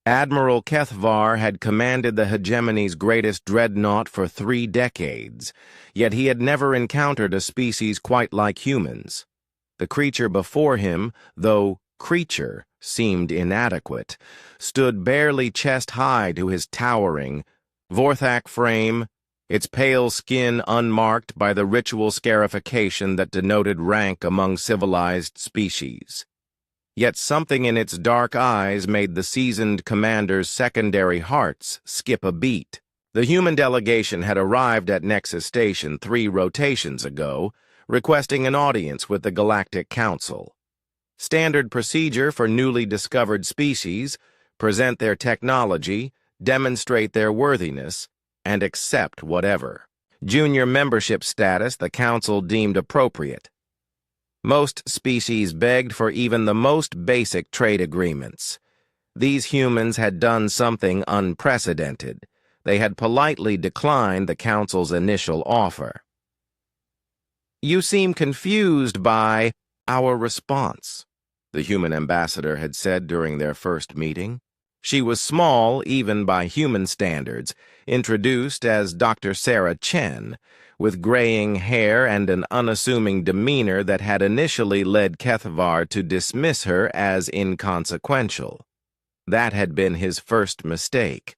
Admiral Kethvar had commanded the hegemony's greatest dreadnought for 3 decades, yet he had never encountered a species quite like humans. The creature before him, though creature seemed inadequate, stood barely chest-high to his towering, Vorthak frame, its pale skin unmarked by the ritual scarification that denoted rank among civilized species. Yet something in its dark eyes made the seasoned commander's secondary hearts skip a beat. The human delegation had arrived at Nexus Station 3 rotations ago, requesting an audience with the Galactic Council. Standard procedure for newly discovered species: present their technology, demonstrate their worthiness, and accept whatever. Junior membership status the Council deemed appropriate. Most species begged for even the most basic trade agreements. These humans had done something unprecedented. They had politely declined the Council's initial offer. "You seem confused by our response," the human ambassador had said during their first meeting. She was small, even by human standards, introduced as Dr. Sarah Chen, with graying hair and an unassuming demeanor that had initially led Kethvar to dismiss her as inconsequential. That had been his first mistake.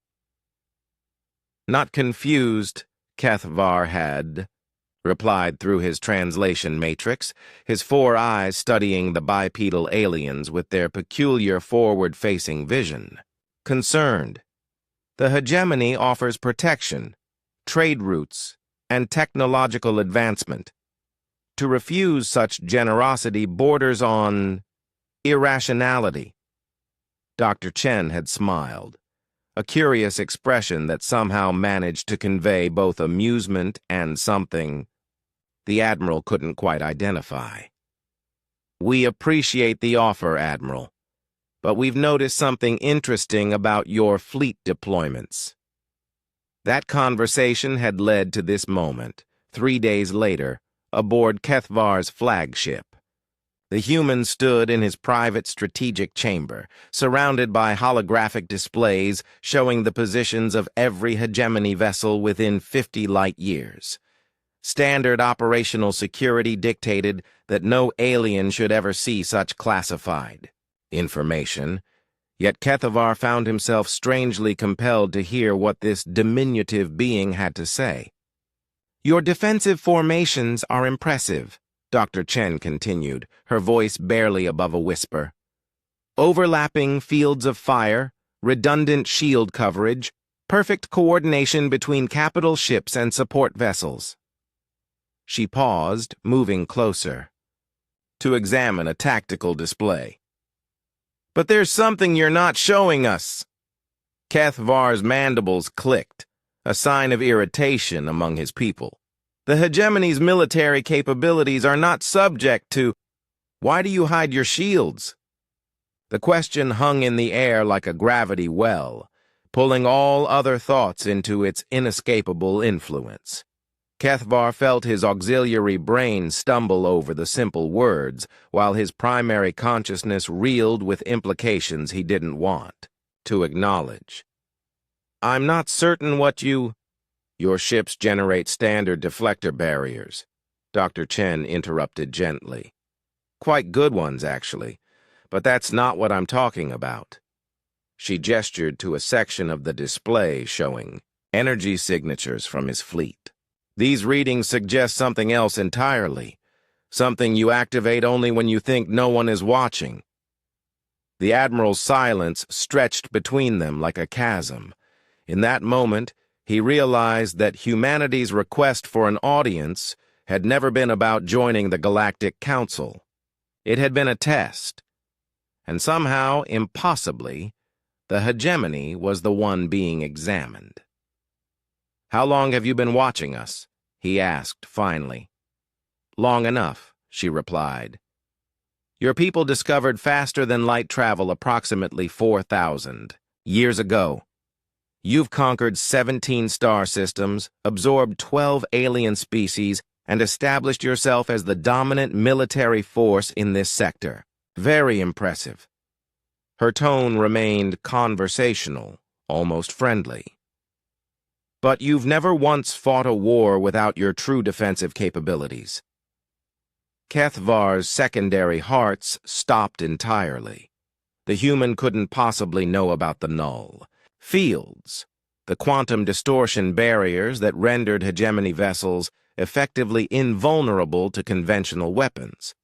"Not confused," Kethvar had replied through his translation matrix, his 4 eyes studying the bipedal aliens with their peculiar forward-facing vision. "Concerned. The hegemony offers protection, trade routes, and technological advancement. To refuse such generosity borders on irrationality." Dr. Chen had smiled, a curious expression that somehow managed to convey both amusement and something the Admiral couldn't quite identify. "We appreciate the offer, Admiral, but we've noticed something interesting about your fleet deployments." That conversation had led to this moment, 3 days later, aboard Kethvar's flagship. The human stood in his private strategic chamber, surrounded by holographic displays showing the positions of every hegemony vessel within 50 light-years. Standard operational security dictated that no alien should ever see such classified information, yet Kethvar found himself strangely compelled to hear what this diminutive being had to say. "Your defensive formations are impressive," Dr. Chen continued, her voice barely above a whisper. "Overlapping fields of fire, redundant shield coverage, perfect coordination between capital ships and support vessels." She paused, moving closer, to examine a tactical display. "But there's something you're not showing us." Kethvar's mandibles clicked, a sign of irritation among his people. "The hegemony's military capabilities are not subject to... Why do you hide your shields?" The question hung in the air like a gravity well, pulling all other thoughts into its inescapable influence. Kethvar felt his auxiliary brain stumble over the simple words, while his primary consciousness reeled with implications he didn't want to acknowledge. "I'm not certain what you..." "Your ships generate standard deflector barriers," Dr. Chen interrupted gently. "Quite good ones, actually, but that's not what I'm talking about." She gestured to a section of the display showing energy signatures from his fleet. "These readings suggest something else entirely, something you activate only when you think no one is watching." The Admiral's silence stretched between them like a chasm. In that moment, he realized that humanity's request for an audience had never been about joining the Galactic Council. It had been a test. And somehow, impossibly, the hegemony was the one being examined. "How long have you been watching us?" he asked finally. "Long enough," she replied. "Your people discovered faster-than-light travel approximately 4,000 years ago. You've conquered 17 star systems, absorbed 12 alien species, and established yourself as the dominant military force in this sector. Very impressive. Her tone remained conversational, almost friendly. But you've never once fought a war without your true defensive capabilities. Kethvar's secondary hearts stopped entirely. The human couldn't possibly know about the null fields, the quantum distortion barriers that rendered hegemony vessels effectively invulnerable to conventional weapons.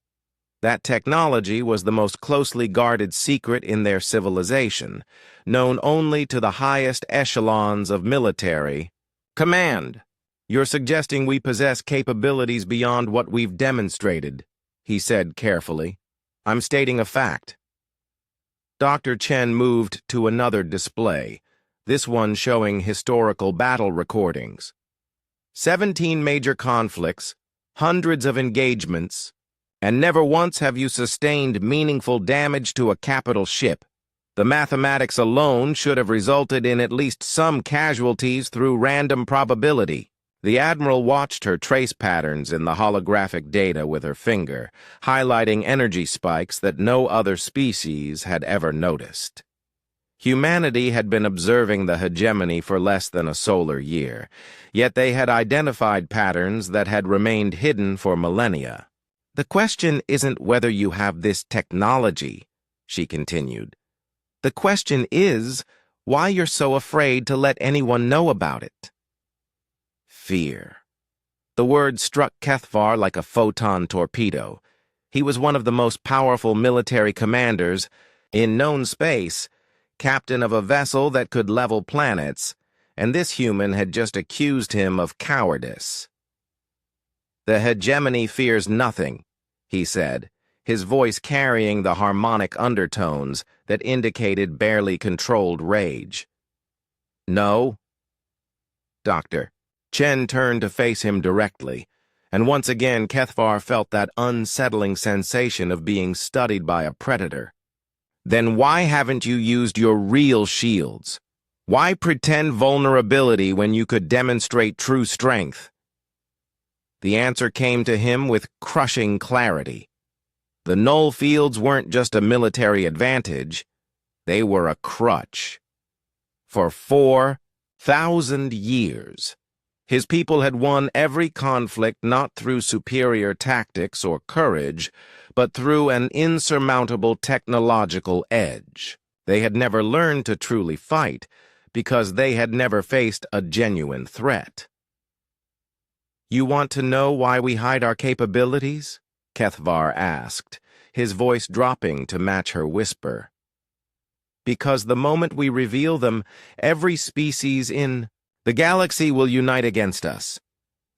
That technology was the most closely guarded secret in their civilization, known only to the highest echelons of military command. You're suggesting we possess capabilities beyond what we've demonstrated, he said carefully. I'm stating a fact. Dr. Chen moved to another display, this one showing historical battle recordings. 17 major conflicts, hundreds of engagements, and never once have you sustained meaningful damage to a capital ship. The mathematics alone should have resulted in at least some casualties through random probability. The Admiral watched her trace patterns in the holographic data with her finger, highlighting energy spikes that no other species had ever noticed. Humanity had been observing the hegemony for less than a solar year, yet they had identified patterns that had remained hidden for millennia. The question isn't whether you have this technology, she continued. The question is why you're so afraid to let anyone know about it. Fear. The word struck Kethvar like a photon torpedo. He was one of the most powerful military commanders in known space, captain of a vessel that could level planets, and this human had just accused him of cowardice. The hegemony fears nothing, he said, his voice carrying the harmonic undertones that indicated barely controlled rage. No? Doctor. Chen turned to face him directly, and once again Kethvar felt that unsettling sensation of being studied by a predator. Then why haven't you used your real shields? Why pretend vulnerability when you could demonstrate true strength? The answer came to him with crushing clarity. The null fields weren't just a military advantage, they were a crutch. For 4,000 years, his people had won every conflict not through superior tactics or courage, but through an insurmountable technological edge. They had never learned to truly fight, because they had never faced a genuine threat. You want to know why we hide our capabilities? Kethvar asked, his voice dropping to match her whisper. Because the moment we reveal them, every species in the galaxy will unite against us.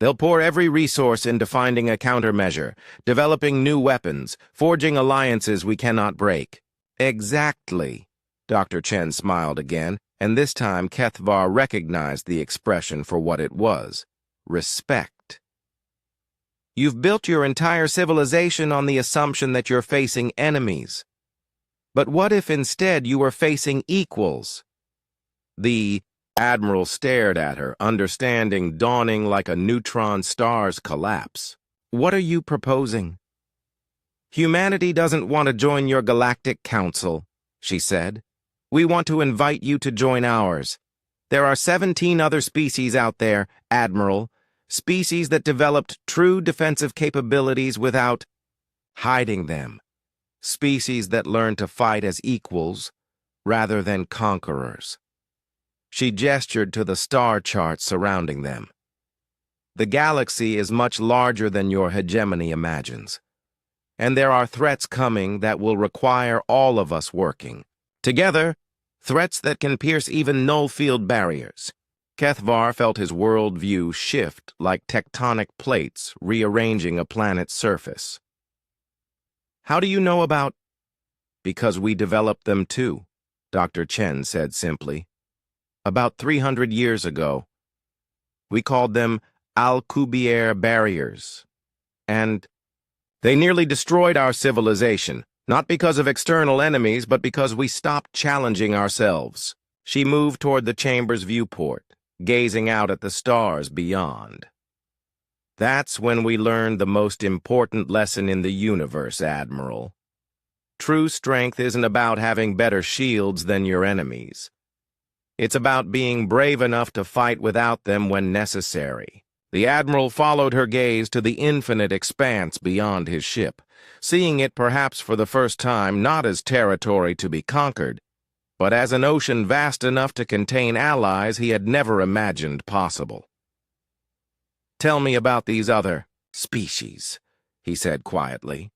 They'll pour every resource into finding a countermeasure, developing new weapons, forging alliances we cannot break. Exactly. Dr. Chen smiled again, and this time Kethvar recognized the expression for what it was. Respect. You've built your entire civilization on the assumption that you're facing enemies. But what if instead you were facing equals? The Admiral stared at her, understanding dawning like a neutron star's collapse. What are you proposing? Humanity doesn't want to join your galactic council, she said. We want to invite you to join ours. There are 17 other species out there, Admiral, species that developed true defensive capabilities without hiding them. Species that learn to fight as equals rather than conquerors. She gestured to the star charts surrounding them. The galaxy is much larger than your hegemony imagines, and there are threats coming that will require all of us working. Together, threats that can pierce even null-field barriers. Kethvar felt his worldview shift like tectonic plates rearranging a planet's surface. How do you know about? Because we developed them too, Dr. Chen said simply. About 300 years ago. We called them Alcubierre barriers. And they nearly destroyed our civilization, not because of external enemies, but because we stopped challenging ourselves. She moved toward the chamber's viewport, gazing out at the stars beyond. That's when we learned the most important lesson in the universe, Admiral. True strength isn't about having better shields than your enemies. It's about being brave enough to fight without them when necessary. The Admiral followed her gaze to the infinite expanse beyond his ship, seeing it perhaps for the first time not as territory to be conquered, but as an ocean vast enough to contain allies he had never imagined possible. "Tell me about these other species," he said quietly.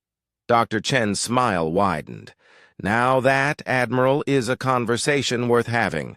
Dr. Chen's smile widened. "Now that, Admiral, is a conversation worth having."